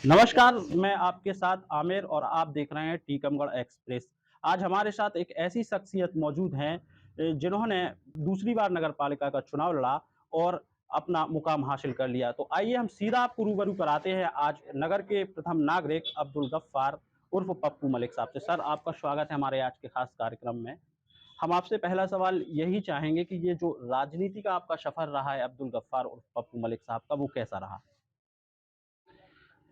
नमस्कार, मैं आपके साथ आमिर और आप देख रहे हैं टीकमगढ़ एक्सप्रेस। आज हमारे साथ एक ऐसी शख्सियत मौजूद हैं जिन्होंने दूसरी बार नगर पालिका का चुनाव लड़ा और अपना मुकाम हासिल कर लिया। तो आइए हम सीधा आपको रूबरू कराते हैं आज नगर के प्रथम नागरिक अब्दुल गफ्फार उर्फ पप्पू मलिक साहब से। सर, आपका स्वागत है हमारे आज के खास कार्यक्रम में। हम आपसे पहला सवाल यही चाहेंगे कि ये जो राजनीति का आपका सफर रहा है अब्दुल गफ्फार उर्फ पप्पू मलिक साहब का, वो कैसा रहा?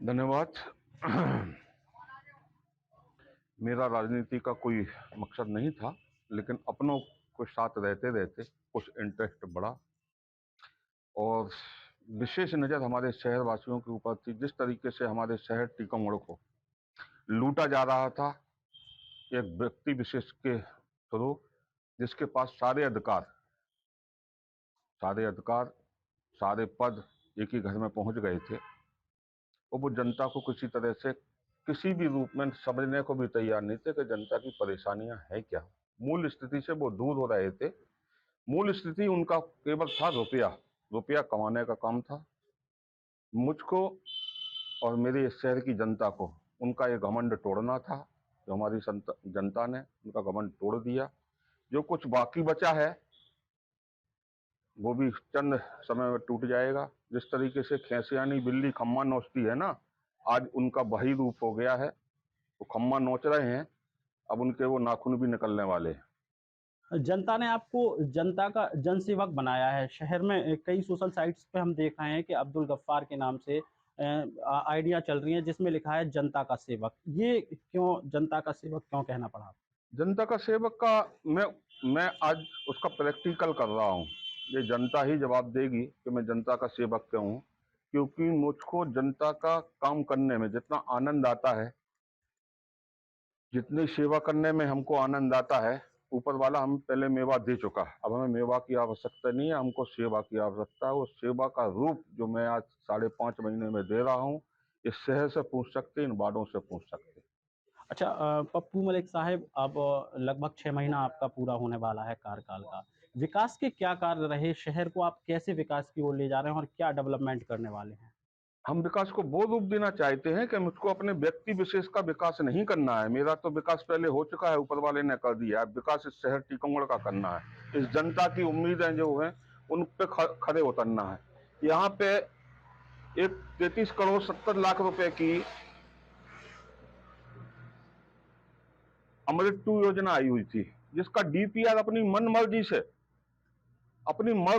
धन्यवाद। मेरा राजनीति का कोई मकसद नहीं था, लेकिन अपनों के साथ रहते रहते कुछ इंटरेस्ट बढ़ा और विशेष नज़र हमारे शहर वासियों के ऊपर थी। जिस तरीके से हमारे शहर टीकमगढ़ को लूटा जा रहा था एक व्यक्ति विशेष के थ्रू, जिसके पास सारे अधिकार सारे पद एक ही घर में पहुंच गए थे, और वो जनता को किसी तरह से किसी भी रूप में समझने को भी तैयार नहीं थे कि जनता की परेशानियां है क्या। मूल स्थिति से वो दूर हो रहे थे। मूल स्थिति उनका केवल था रुपया, रुपया कमाने का काम था। मुझको और मेरे इस शहर की जनता को उनका ये घमंड तोड़ना था, जो हमारी जनता ने उनका घमंड तोड़ दिया। जो कुछ बाकी बचा है वो भी चंद समय में टूट जाएगा। जिस तरीके से खेसियानी बिल्ली खम्मा नोचती है ना, आज उनका वही रूप हो गया है। वो खम्मा नोच रहे हैं, अब उनके वो नाखून भी निकलने वाले हैं। जनता ने आपको जनता का जनसेवक बनाया है। शहर में कई सोशल साइट्स पे हम देख रहे हैं कि अब्दुल गफ्फार के नाम से आइडिया चल रही हैं जिसमें लिखा है जनता का सेवक। ये क्यों जनता का सेवक क्यों कहना पड़ा? जनता का सेवक का मैं आज उसका प्रैक्टिकल कर रहा हूँ। ये जनता ही जवाब देगी कि मैं जनता का सेवक क्यों हूँ। क्योंकि मुझको जनता का काम करने में जितना आनंद आता है, जितनी सेवा करने में हमको आनंद आता है, ऊपर वाला हम पहले मेवा दे चुका है। अब हमें मेवा की आवश्यकता नहीं है, हमको सेवा की आवश्यकता है। वो सेवा का रूप जो मैं आज 5.5 महीने में दे रहा हूँ, इस शहर से पूछ सकते, इन वार्डों से पूछ सकते। अच्छा, पप्पू मलिक साहब, अब लगभग 6 महीना आपका पूरा होने वाला है कार्यकाल का। विकास के क्या कार्य रहे? शहर को आप कैसे विकास की ओर ले जा रहे हैं और क्या डेवलपमेंट करने वाले हैं? हम विकास को वो रूप देना चाहते हैं कि मुझको अपने व्यक्ति विशेष का विकास नहीं करना है। मेरा तो विकास पहले हो चुका है, ऊपर वाले ने कर दिया है। विकास इस शहर टीकमगढ़ का करना है। इस जनता की उम्मीदें जो हैं उन पे खड़े उतरना है। यहाँ पे एक 33 करोड़ 70 लाख रुपए की अमृत 2 योजना आई हुई थी, जिसका डीपीआर अपनी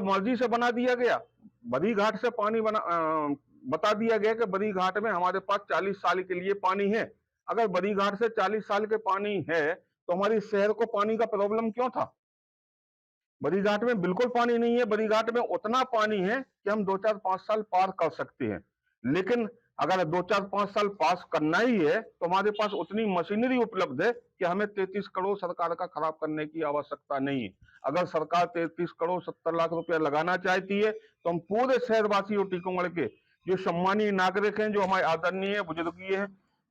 मर्जी से बना दिया गया। बड़ी घाट से पानी बता दिया गया कि बड़ी घाट में हमारे पास 40 साल के लिए पानी है। अगर बड़ी घाट से 40 साल के पानी है तो हमारी शहर को पानी का प्रॉब्लम क्यों था? बड़ी घाट में बिल्कुल पानी नहीं है। बड़ी घाट में उतना पानी है कि हम 2 4 5 साल पार कर सकते हैं। लेकिन अगर 2 4 5 साल पास करना ही है तो हमारे पास उतनी मशीनरी उपलब्ध है कि हमें 33 करोड़ सरकार का खराब करने की आवश्यकता नहीं है। अगर सरकार 33 करोड़ 70 लाख रुपया लगाना चाहती है तो हम पूरे शहरवासियों टीकमगढ़ के जो सम्मानीय नागरिक हैं, जो हमारे आदरणीय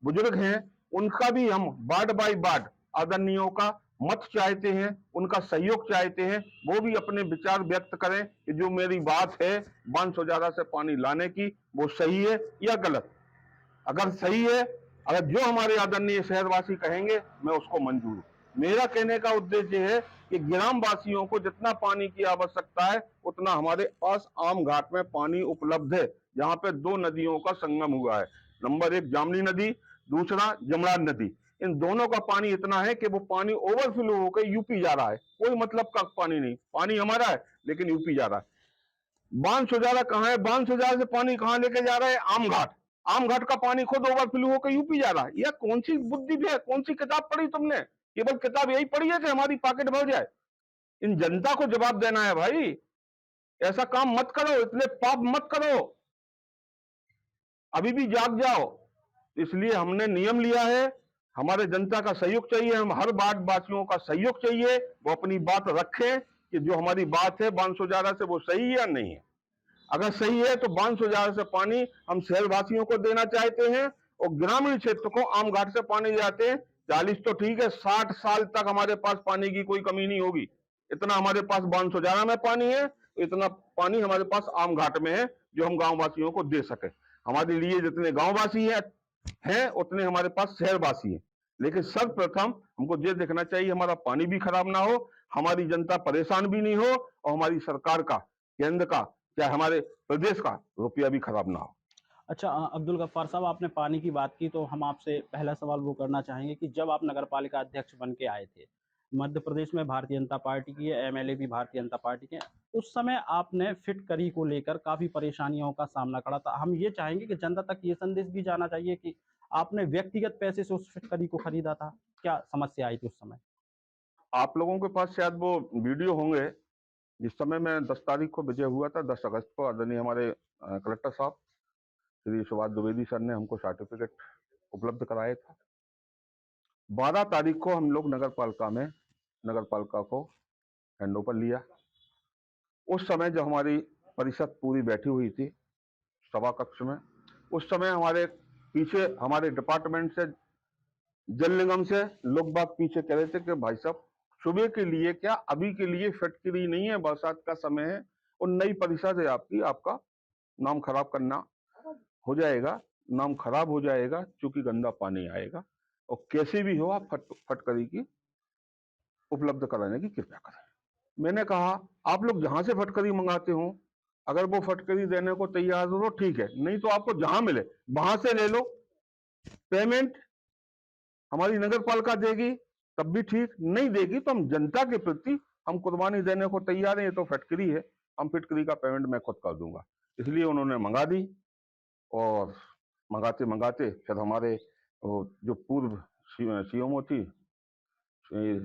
बुजुर्ग हैं, उनका भी हम वार्ड बाई वार्ड आदरणीयों का मत चाहते हैं, उनका सहयोग चाहते हैं। वो भी अपने विचार व्यक्त करें कि जो मेरी बात है बांसुजारा से पानी लाने की, वो सही है या गलत। अगर सही है, अगर जो हमारे आदरणीय शहरवासी कहेंगे, मैं उसको मंजूर हूं। मेरा कहने का उद्देश्य है कि ग्राम वासियों को जितना पानी की आवश्यकता है उतना हमारे पास आम घाट में पानी उपलब्ध है, जहां पे 2 नदियों का संगम हुआ है। नंबर 1 जामनी नदी, दूसरा जमरान नदी। इन दोनों का पानी इतना है कि वो पानी ओवरफ्लो होकर यूपी जा रहा है। कोई मतलब का पानी नहीं, पानी हमारा है लेकिन यूपी जा रहा है। बांसुजारा कहाँ है? बांसुजारा से पानी कहाँ लेके जा रहा है? आम घाट। आम घाट का पानी खुद ओवरफ्लो होकर यूपी जा रहा है। यह कौन सी बुद्धि है? कौन सी किताब पढ़ी तुमने? केवल किताब यही पढ़ी है कि हमारी पॉकेट भर जाए? इन जनता को जवाब देना है भाई। ऐसा काम मत करो, इतने पाप मत करो, अभी भी जाग जाओ। इसलिए हमने नियम लिया है, हमारे जनता का सहयोग चाहिए, हम हर वार्ड वासियों का सहयोग चाहिए। वो अपनी बात रखें कि जो हमारी बात है बांसुजारा से वो सही है या नहीं है। अगर सही है तो बांसुजारा से पानी हम शहरवासियों को देना चाहते हैं, और ग्रामीण क्षेत्र को आम घाट से पानी जाते हैं। 40 तो ठीक है, 60 साल तक हमारे पास पानी की कोई कमी नहीं होगी। इतना हमारे पास बांसुजारा में पानी है, इतना पानी हमारे पास आम घाट में है, जो हम गांव वासियों को दे सके। हमारे लिए जितने गांववासी हैं उतने हमारे पास शहरवासी हैं। लेकिन सर्वप्रथम हमको ये देखना चाहिए हमारा पानी भी खराब ना हो, हमारी जनता परेशान भी नहीं हो और हमारी सरकार का, केंद्र का, चाहे हमारे प्रदेश का रुपया भी खराब ना हो। अच्छा, अब्दुल गफ्फार साहब, आपने पानी की बात की तो हम आपसे पहला सवाल वो करना चाहेंगे कि जब आप नगर पालिका अध्यक्ष बन के आए थे, मध्य प्रदेश में भारतीय जनता पार्टी की है, एमएलए भी भारतीय जनता पार्टी के हैं। उस समय आपने फिटकरी को लेकर काफ़ी परेशानियों का सामना करा था। हम ये चाहेंगे कि जनता तक ये संदेश भी जाना चाहिए कि आपने व्यक्तिगत पैसे से उस फिटकरी को खरीदा था। क्या समस्या आई थी उस समय? आप लोगों के पास शायद वो वीडियो होंगे, जिस समय मैं 10 तारीख को विजय हुआ था, 10 अगस्त को आदरणीय हमारे कलेक्टर साहब श्री सुभाष द्विवेदी सर ने हमको सर्टिफिकेट उपलब्ध कराए थे। 12 तारीख को हम लोग नगर पालिका को हैंडओवर लिया। उस समय जब हमारी परिषद पूरी बैठी हुई थी सभा कक्ष में, उस समय हमारे पीछे हमारे डिपार्टमेंट से, जल निगम से लोग बाग पीछे कह रहे थे कि भाई साहब सुबह के लिए क्या, अभी के लिए फिटकरी नहीं है, बरसात का समय है और नई परिषद है आपकी, आपका नाम खराब करना हो जाएगा, नाम खराब हो जाएगा क्योंकि गंदा पानी आएगा और कैसे भी हो आप फटकरी की उपलब्ध कराने की कृपया करें। मैंने कहा आप लोग जहां से फटकरी मंगाते हो, अगर वो फटकरी देने को तैयार हो तो ठीक है, नहीं तो आपको जहां मिले वहां से ले लो। पेमेंट हमारी नगर पालिका देगी तब भी ठीक, नहीं देगी तो हम जनता के प्रति हम कुर्बानी देने को तैयार हैं। ये तो फटकरी है, हम फटकरी का पेमेंट मैं खुद कर दूंगा। इसलिए उन्होंने मंगा दी और मंगाते मंगाते फिर हमारे जो पूर्व सीएमओ थी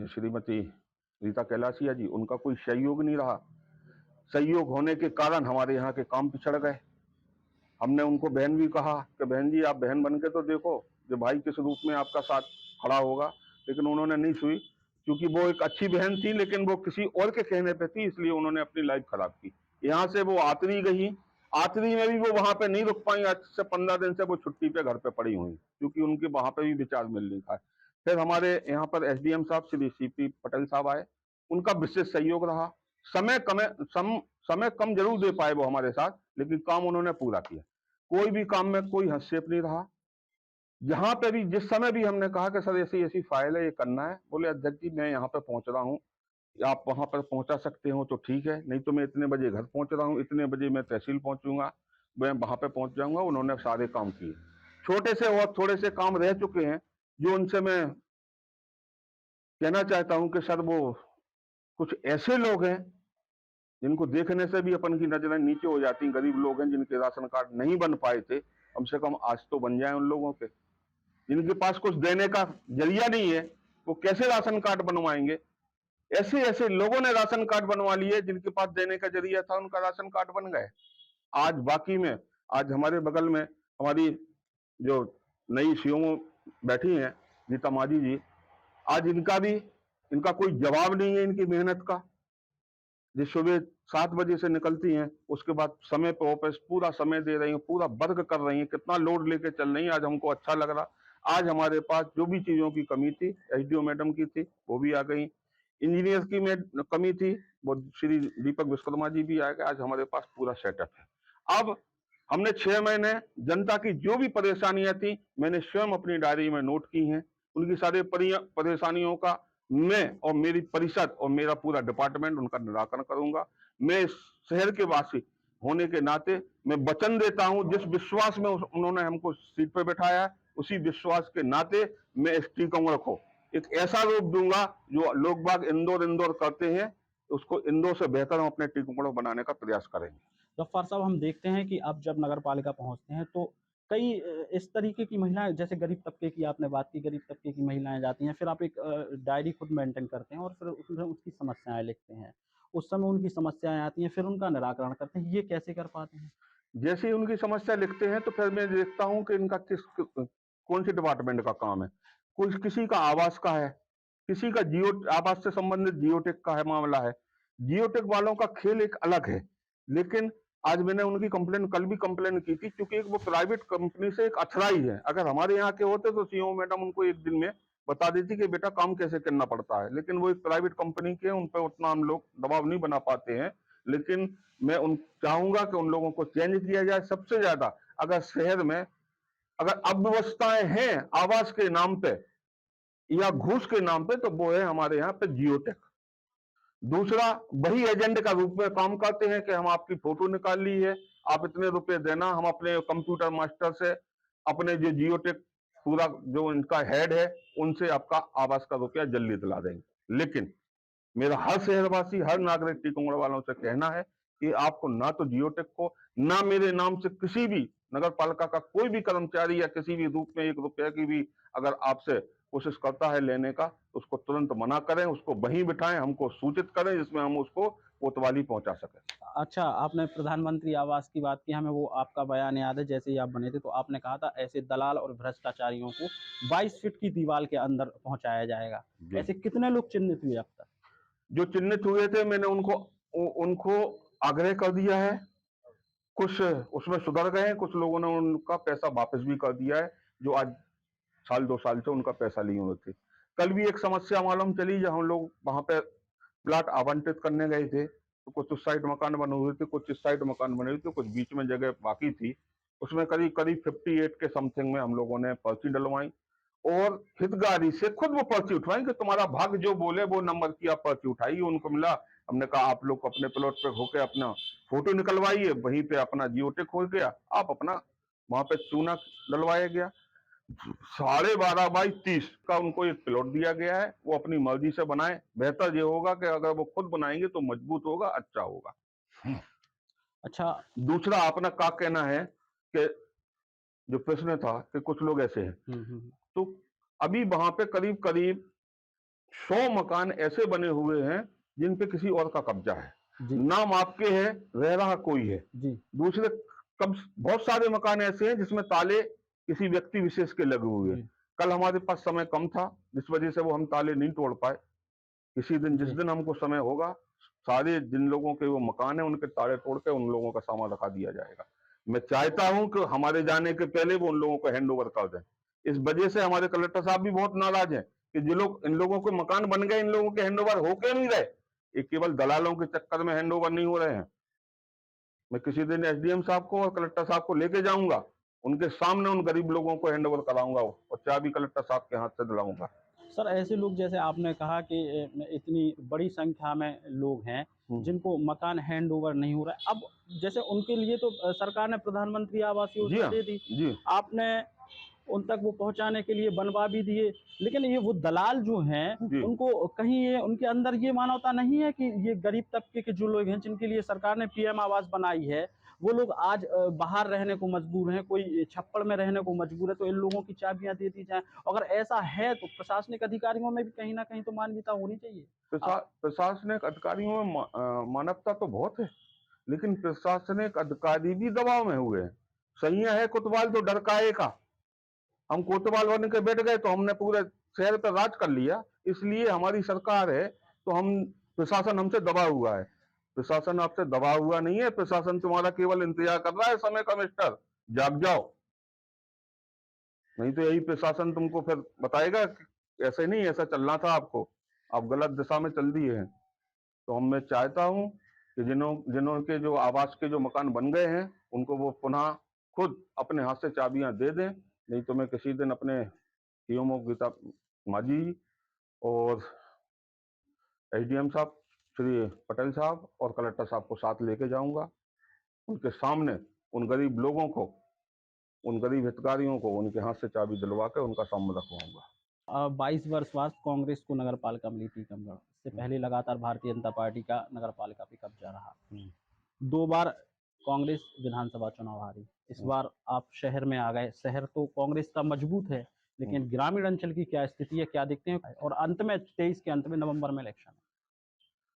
श्रीमती रीता कैलासिया जी, उनका कोई सहयोग नहीं रहा। सहयोग होने के कारण हमारे यहाँ के काम पिछड़ गए। हमने उनको बहन भी कहा कि बहन जी आप बहन बन के तो देखो जो भाई किस रूप में आपका साथ खड़ा होगा, लेकिन उन्होंने नहीं सुनी क्योंकि वो एक अच्छी बहन थी लेकिन वो किसी और के कहने पे थी, इसलिए उन्होंने अपनी लाइफ खराब की। यहाँ से वो आतरी गई, आतरी में भी वो वहां पे नहीं रुक पाई। आज से 15 दिन से वो छुट्टी पे घर पे पड़ी हुई क्योंकि उनके वहां पे भी विचार मिल नहीं था। फिर हमारे यहाँ पर एसडीएम साहब श्री सीपी पटेल साहब आए, उनका विशेष सहयोग रहा। समय कम जरूर दे पाए वो हमारे साथ, लेकिन काम उन्होंने पूरा किया। कोई भी काम में कोई हस्तक्षेप नहीं रहा। यहाँ पे भी जिस समय भी हमने कहा कि सर ऐसी ऐसी फाइल है, ये करना है, बोले अध्यक्ष जी मैं यहाँ पे पहुंच रहा हूँ, आप वहां पर पहुंचा सकते हो तो ठीक है, नहीं तो मैं इतने बजे घर पहुंच रहा हूँ, इतने बजे मैं तहसील पहुंचूंगा, मैं वहां पे पहुंच जाऊंगा। उन्होंने सारे काम किए। छोटे से और थोड़े से काम रह चुके हैं जो उनसे मैं कहना चाहता हूं कि सर वो कुछ ऐसे लोग हैं जिनको देखने से भी अपन की नजरें नीचे हो जाती। गरीब लोग हैं जिनके राशन कार्ड नहीं बन पाए थे, कम से कम आज तो बन जाए उन लोगों के। जिनके पास कुछ देने का जरिया नहीं है, वो कैसे राशन कार्ड बनवाएंगे? ऐसे ऐसे लोगों ने राशन कार्ड बनवा लिए, जिनके पास देने का जरिया था उनका राशन कार्ड बन गए। आज बाकी में, आज हमारे बगल में हमारी जो नई सीएमओ बैठी हैं नीता मांझी जी, आज इनका कोई जवाब नहीं है इनकी मेहनत का। जो सुबह 7 बजे से निकलती हैं, उसके बाद समय पे ऑफिस पूरा समय दे रही हैं, पूरा वर्क कर रही हैं, कितना लोड लेके चल रही हैं। आज हमको अच्छा लग रहा। आज हमारे पास जो भी चीजों की कमी थी, एसडीओ मैडम की थी, वो भी आ गई। इंजीनियर की में कमी थी, वो श्री दीपक विश्वकर्मा जी भी आ गए। आज हमारे पास पूरा सेटअप है। अब हमने 6 महीने जनता की जो भी परेशानियां थी, मैंने स्वयं अपनी डायरी में नोट की हैं। उनकी सारी परेशानियों का मैं और मेरी परिषद और मेरा पूरा डिपार्टमेंट उनका निराकरण करूंगा। मैं इस शहर के वासी होने के नाते मैं वचन देता हूं, जिस विश्वास में उन्होंने हमको सीट पे बैठाया, उसी विश्वास के नाते मैं इस टीकमगढ़ को एक ऐसा रूप दूंगा जो लोग बाग इंदौर इंदौर करते हैं, उसको इंदौर से बेहतर हम अपने टीकमगढ़ बनाने का प्रयास करेंगे। गफ्फार साहब, हम देखते हैं कि आप जब नगर पालिका पहुंचते हैं तो कई इस तरीके की महिलाएं, जैसे गरीब तबके की आपने बात की, गरीब तबके की महिलाएं जाती हैं, फिर आप एक डायरी खुद मेंटेन करते हैं और फिर उसमें उसकी समस्याएं लिखते हैं। उस समय उनकी समस्याएं आती हैं, फिर उनका निराकरण करते हैं। ये कैसे कर पाते हैं? जैसे ही उनकी समस्या लिखते हैं तो फिर मैं देखता हूं कि इनका कौन सी डिपार्टमेंट का काम है। कुछ किसी का आवास का है, किसी का जियो आवास से संबंधित जियोटेक का है मामला है। जियोटेक वालों का खेल एक अलग है, लेकिन आज मैंने उनकी कंप्लेन कल भी कंप्लेन की थी, क्योंकि वो प्राइवेट कंपनी से एक अथराइज है। अगर हमारे यहाँ के होते तो सीईओ मैडम उनको एक दिन में बता देती कि बेटा काम कैसे करना पड़ता है, लेकिन वो एक प्राइवेट कंपनी के, उन पर उतना हम लोग दबाव नहीं बना पाते हैं। लेकिन मैं उन चाहूंगा कि उन लोगों को चेंज किया जाए। सबसे ज्यादा अगर शहर में अगर अव्यवस्थाएं हैं आवास के नाम पे या घूस के नाम पे, तो वो है हमारे यहाँ पे जियोटेक। दूसरा, वही एजेंट का रूप में काम करते हैं कि हम आपकी फोटो निकाल ली है, आप इतने रुपए देना, हम अपने कंप्यूटर मास्टर से अपने जो जियोटेक पूरा जो इनका हेड है उनसे आपका आवास का रुपया जल्दी दिला देंगे। लेकिन मेरा हर शहरवासी, हर नागरिक टीकमगढ़ वालों से कहना है कि आपको ना तो जियोटेक को, ना मेरे नाम से किसी भी नगर पालिका का कोई भी कर्मचारी या किसी भी रूप में 1 रुपया की भी अगर आपसे कोशिश करता है लेने का, तो उसको तुरंत मना करें, उसको वहीं बिठाएं, हमको सूचित करें, जिसमें हम उसको कोतवाली पहुंचा सकें। अच्छा, आपने प्रधानमंत्री आवास की बात की, हमें वो आपका बयान याद है, जैसे ही आप बने थे तो आपने कहा था ऐसे दलाल और भ्रष्टाचारियों को 22 फीट की दीवार के अंदर पहुंचाया जाएगा। ऐसे कितने लोग चिन्हित हुए अब तक? जो चिन्हित हुए थे, मैंने उनको आग्रह कर दिया है, कुछ उसमें सुधर गए हैं, कुछ लोगों ने उनका पैसा वापस भी कर दिया है, जो आज साल 2 साल से उनका पैसा लिए हुए थे। कल भी एक समस्या मालूम चली, जब हम लोग वहां पे प्लाट आवंटित करने गए थे, तो कुछ उस साइड मकान बने हुए थे, कुछ इस साइड मकान बने हुए थे, कुछ बीच में जगह बाकी थी। उसमें करीब करीब 58 के समथिंग में हम लोगों ने पर्ची डलवाई और हितग्राही से खुद वो पर्ची उठवाई कि तुम्हारा भाग्य जो बोले वो नंबर की आप पर्ची उठाइए। उनको मिला, हमने कहा आप लोग अपने प्लॉट पे होके अपना फोटो निकलवाइए, वहीं पे अपना जियोटेक हो गया, आप अपना वहां पे चूना डलवाया गया। 12.5 बाई 30 का उनको एक प्लॉट दिया गया है, वो अपनी मर्जी से बनाए। बेहतर ये होगा कि अगर वो खुद बनाएंगे तो मजबूत होगा, अच्छा होगा। अच्छा। दूसरा, अपना क्या कहना है कि जो प्रश्न था कि कुछ लोग ऐसे हैं, तो अभी वहां पे करीब करीब 100 मकान ऐसे बने हुए हैं जिन पे किसी और का कब्जा है, नाम आपके है, रह रहा कोई है जी। दूसरे बहुत सारे मकान ऐसे हैं जिसमें ताले किसी व्यक्ति विशेष के लगे हुए हैं। कल हमारे पास समय कम था, जिस वजह से वो हम ताले नहीं तोड़ पाए। किसी दिन, जिस दिन हमको समय होगा, सारे जिन लोगों के वो मकान है उनके ताले तोड़ के उन लोगों का सामान रखा दिया जाएगा। मैं चाहता हूं कि हमारे जाने के पहले वो उन लोगों को हैंड ओवर कर दें। इस वजह से हमारे कलेक्टर साहब भी बहुत नाराज हैं कि जो लोग, इन लोगों के मकान बन गए, इन लोगों के हैंड ओवर होके नहीं रहे, ये केवल दलालों के चक्कर में हैंड ओवर नहीं हो रहे हैं। मैं किसी दिन एसडीएम साहब को और कलेक्टर साहब को लेके जाऊंगा, उनके सामने उन गरीब लोगों को हैंड ओवर कराऊंगा और चाबी कलेक्टर साहब के हाथ से दिलाऊंगा। सर, ऐसे लोग, जैसे आपने कहा कि इतनी बड़ी संख्या में लोग हैं जिनको मकान हैंड ओवर नहीं हो रहा है, अब जैसे उनके लिए तो सरकार ने प्रधानमंत्री आवास योजना दे दी, आपने उन तक वो पहुंचाने के लिए बनवा भी दिए, लेकिन ये वो दलाल जो हैं उनको कहीं ये उनके अंदर ये मानवता नहीं है कि ये गरीब तबके के जो लोग हैं जिनके लिए सरकार ने पीएम आवास बनाई है, वो लोग आज बाहर रहने को मजबूर हैं, कोई छप्पड़ में रहने को मजबूर है, तो इन लोगों की चाबियां दे दी जाएं। अगर ऐसा है तो प्रशासनिक अधिकारियों में भी कहीं ना कहीं तो मानवीयता होनी चाहिए। प्रशासनिक अधिकारियों में मानवता तो बहुत है, लेकिन प्रशासनिक अधिकारी भी दबाव में हुए हैं। सैया है कोतवाल तो डर का का, हम कोतवाल बन के बैठ गए तो हमने पूरे शहर पर राज कर लिया, इसलिए हमारी सरकार है तो हम, प्रशासन हमसे दबा हुआ है। प्रशासन आपसे दबा हुआ नहीं है, प्रशासन तुम्हारा केवल इंतजार कर रहा है समय का। मिस्टर, जाग जाओ, नहीं तो यही प्रशासन तुमको फिर बताएगा कि ऐसे नहीं, ऐसा चलना था आपको, आप गलत दिशा में चल दिए हैं। तो मैं चाहता हूं कि जिन्हों के जो आवास के जो मकान बन गए हैं उनको वो पुनः खुद अपने हाथ से चाबियां दे दें, नहीं तो मैं किसी दिन अपने सीएमओ गीता मांझी और एसडीएम साहब श्री पटेल साहब और कलेक्टर साहब को साथ लेके जाऊंगा, उनके सामने उन गरीब लोगों को, उन गरीब हितग्राहियों को उनके हाथ से चाबी दिलवा के उनका सामने रखवाऊंगा। 22 वर्ष बाद कांग्रेस को नगर पालिका मिली टीकमगढ़, इससे पहले लगातार भारतीय जनता पार्टी का नगर पालिका पे कब्जा रहा। 2 बार कांग्रेस विधानसभा चुनाव हारी, इस बार आप शहर में आ गए। शहर तो कांग्रेस का मजबूत है, लेकिन ग्रामीण अंचल की क्या स्थिति है, क्या देखते हैं? और अंत में 23 के अंत में नवंबर में इलेक्शन है।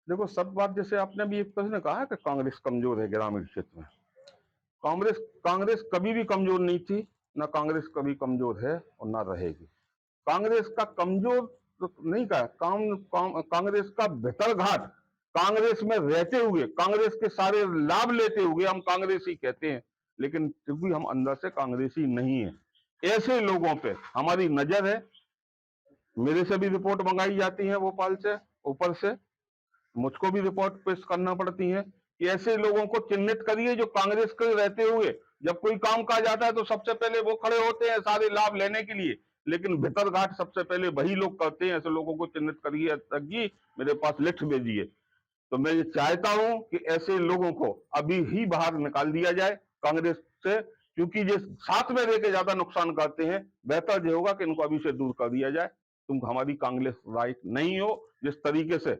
देखो, सब बात, जैसे आपने भी एक प्रश्न कहा कि कांग्रेस कमजोर है ग्रामीण क्षेत्र में, कांग्रेस कभी भी कमजोर नहीं थी, ना कांग्रेस कभी कमजोर है और ना रहेगी। कांग्रेस का कमजोर तो नहीं कहा, कांग्रेस का भितरघाट, कांग्रेस में रहते हुए, कांग्रेस के सारे लाभ लेते हुए हम कांग्रेसी कहते हैं, लेकिन फिर भी हम अंदर से कांग्रेसी नहीं है। ऐसे लोगों पे हमारी नजर है। मेरे से भी रिपोर्ट मंगाई जाती है भोपाल से, ऊपर से मुझको भी रिपोर्ट पेश करना पड़ती है कि ऐसे लोगों को चिन्हित करिए जो कांग्रेस के रहते हुए जब कोई काम कहा जाता है तो सबसे पहले वो खड़े होते हैं सारे लाभ लेने के लिए, लेकिन भितरघाट सबसे पहले वही लोग करते हैं। ऐसे लोगों को चिन्हित करिए अध्यक्ष जी, मेरे पास लिस्ट भेजिए। तो मैं ये चाहता हूं कि ऐसे लोगों को अभी ही बाहर निकाल दिया जाए कांग्रेस से, क्योंकि ये साथ में रह के ज्यादा नुकसान करते हैं। बेहतर ये होगा कि इनको अभी से दूर कर दिया जाए। तुम हमारी कांग्रेस राइट नहीं हो। जिस तरीके से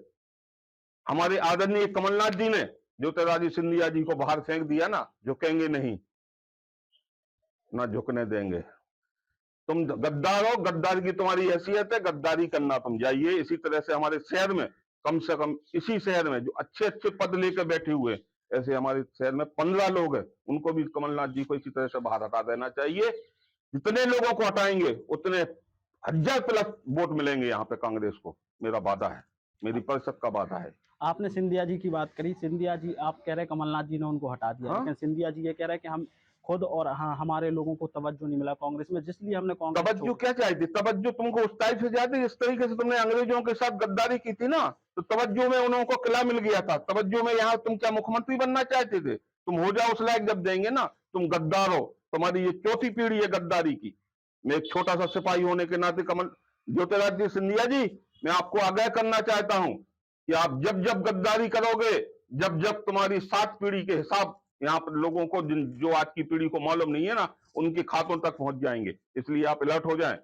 हमारे आदरणीय कमलनाथ जी ने ज्योतिरादित्य सिंधिया जी को बाहर फेंक दिया ना, झुकेंगे नहीं, ना झुकने देंगे। तुम गद्दार हो, गद्दार की तुम्हारी हैसियत है, गद्दारी करना तुम जाइए। इसी तरह से हमारे शहर में, कम से कम इसी शहर में जो अच्छे अच्छे पद लेकर बैठे हुए, ऐसे हमारे शहर में 15 लोग हैं, उनको भी कमलनाथ जी को इसी तरह से बाहर हटा देना चाहिए। जितने लोगों को हटाएंगे उतने 1000 प्लस वोट मिलेंगे यहाँ पे कांग्रेस को। मेरा वादा है, मेरी परिषद का वादा है। आपने सिंधिया जी की बात करी। सिंधिया जी, आप कह रहे हैं कमलनाथ जी ने उनको हटा दिया, हाँ? लेकिन सिंधिया जी ये कह रहे हैं कि हम खुद और हाँ, हमारे लोगों को तवज्जो नहीं मिला कांग्रेस में, जिसलिए हमने कांग्रेस तवज्जो क्या चाहिए? तवज्जो तुमको उस टाइप से जाती, इस तरीके से तुमने अंग्रेजों के साथ गद्दारी की थी ना, तो तवज्जो में उनको किला मिल गया था। तवज्जो में यहाँ तुम क्या मुख्यमंत्री बनना चाहते थे? तुम हो जाओ उस लायक जब देंगे ना। तुम गद्दार हो, तुम्हारी ये चौथी पीढ़ी है गद्दारी की। मैं एक छोटा सा सिपाही होने के नाते कमल ज्योतिरादित्य सिंधिया जी, मैं आपको आगाह करना चाहता हूं कि आप जब जब गद्दारी करोगे, जब जब तुम्हारी 7 पीढ़ी के हिसाब यहाँ पर लोगों को, जो आज की पीढ़ी को मालूम नहीं है ना, उनके खातों तक पहुंच जाएंगे। इसलिए आप अलर्ट हो जाएं।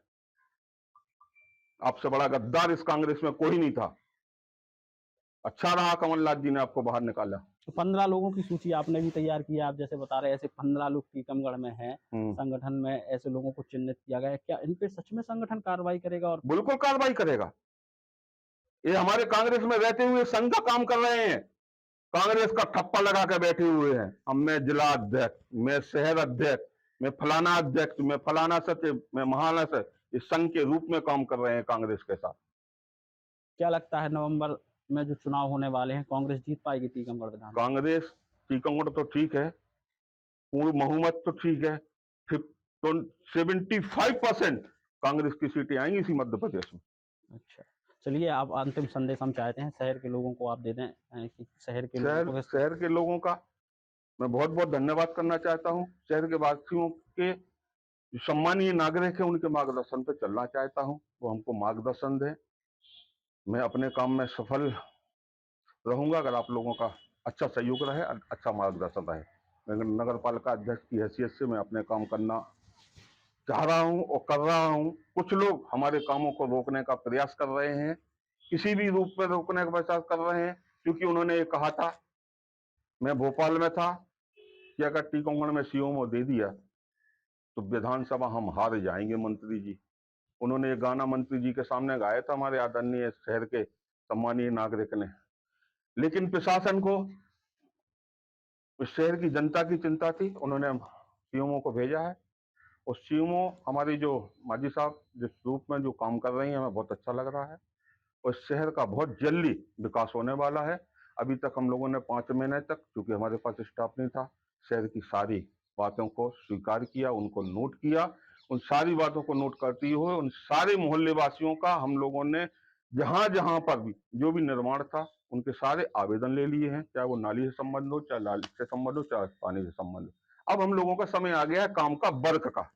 आपसे बड़ा गद्दार इस कांग्रेस में कोई नहीं था। अच्छा रहा कमलनाथ जी ने आपको बाहर निकाला। तो 15 लोगों की सूची आपने भी तैयार की है। आप जैसे बता रहे हैं, ऐसे 15 लोग टीकमगढ़ में हैं, संगठन में ऐसे लोगों को चिन्हित किया गया है। क्या इन पे सच में संगठन कार्रवाई करेगा? और बिल्कुल कार्रवाई करेगा। ये हमारे कांग्रेस में रहते हुए संघ का काम कर रहे हैं, कांग्रेस का ठप्पा लगा कर बैठे हुए हैं। हम, मैं जिला अध्यक्ष, मैं शहर अध्यक्ष, मैं फलाना अध्यक्ष, मैं फलाना सचिव, मैं महासचिव, इस संघ के रूप में काम कर रहे हैं कांग्रेस के साथ। क्या लगता है नवंबर में जो चुनाव होने वाले हैं, कांग्रेस जीत पाएगी टीकमगढ़ विधानसभा? कांग्रेस टीकमगढ़ तो ठीक है, पूर्ण बहुमत तो ठीक है, 75% कांग्रेस की सीटें आएंगी इसी मध्य प्रदेश में। अच्छा, चलिए, आप अंतिम संदेश हम चाहते हैं शहर के लोगों को आप दे दें कि शहर के लोगों को शहर के लोगों का मैं बहुत बहुत धन्यवाद करना चाहता हूं। शहर के वासियों के जो सम्मानीय नागरिक है, उनके मार्गदर्शन पे चलना चाहता हूं, वो हमको मार्गदर्शन दें। मैं अपने काम में सफल रहूंगा अगर आप लोगों का अच्छा सहयोग रहे, अच्छा मार्गदर्शन रहे। मैं नगर पालिका अध्यक्ष की हैसियत से मैं अपने काम करना चाह रहा हूं और कर रहा हूं। कुछ लोग हमारे कामों को रोकने का प्रयास कर रहे हैं, किसी भी रूप में रोकने का प्रयास कर रहे हैं, क्योंकि उन्होंने ये कहा था, मैं भोपाल में था, कि अगर टीकमगढ़ में सीएमओ दे दिया तो विधानसभा हम हार जाएंगे मंत्री जी। उन्होंने ये गाना मंत्री जी के सामने गाया था, हमारे आदरणीय शहर के सम्मानीय नागरिक ने। लेकिन प्रशासन को इस शहर की जनता की चिंता थी, उन्होंने सीएमओ को भेजा है। और सीएमओ हमारी जो माजी साहब जिस रूप में जो काम कर रही हैं, हमें बहुत अच्छा लग रहा है। और शहर का बहुत जल्दी विकास होने वाला है। अभी तक हम लोगों ने 5 महीने तक, क्योंकि हमारे पास स्टाफ नहीं था, शहर की सारी बातों को स्वीकार किया, उनको नोट किया। उन सारी बातों को नोट करते हुए उन सारे मोहल्ले वासियों का हम लोगों ने जहां जहां पर भी जो भी निर्माण था, उनके सारे आवेदन ले लिए हैं, चाहे वो नाली से संबंध हो, चाहे लाइट से संबंध हो, चाहे पानी से संबंध हो। अब हम लोगों का समय आ गया है काम का, वर्क का।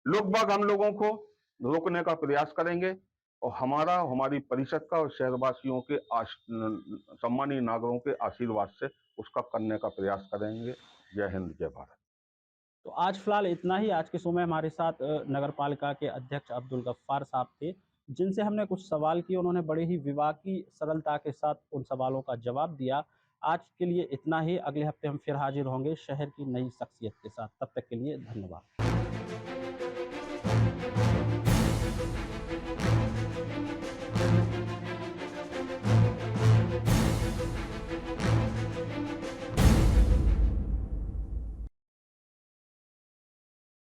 लोग बाग हम लोगों को रोकने का प्रयास करेंगे और हमारा, हमारी परिषद का और शहरवासियों के सम्मानीय नागरिकों के आशीर्वाद से उसका करने का प्रयास करेंगे। जय हिंद, जय भारत। तो आज फिलहाल इतना ही। आज के शो में हमारे साथ नगर पालिका के अध्यक्ष अब्दुल गफ्फार साहब थे, जिनसे हमने कुछ सवाल किए। उन्होंने बड़े ही विवाकी सरलता के साथ उन सवालों का जवाब दिया। आज के लिए इतना ही। अगले हफ्ते हम फिर हाजिर होंगे शहर की नई शख्सियत के साथ। तब तक के लिए धन्यवाद।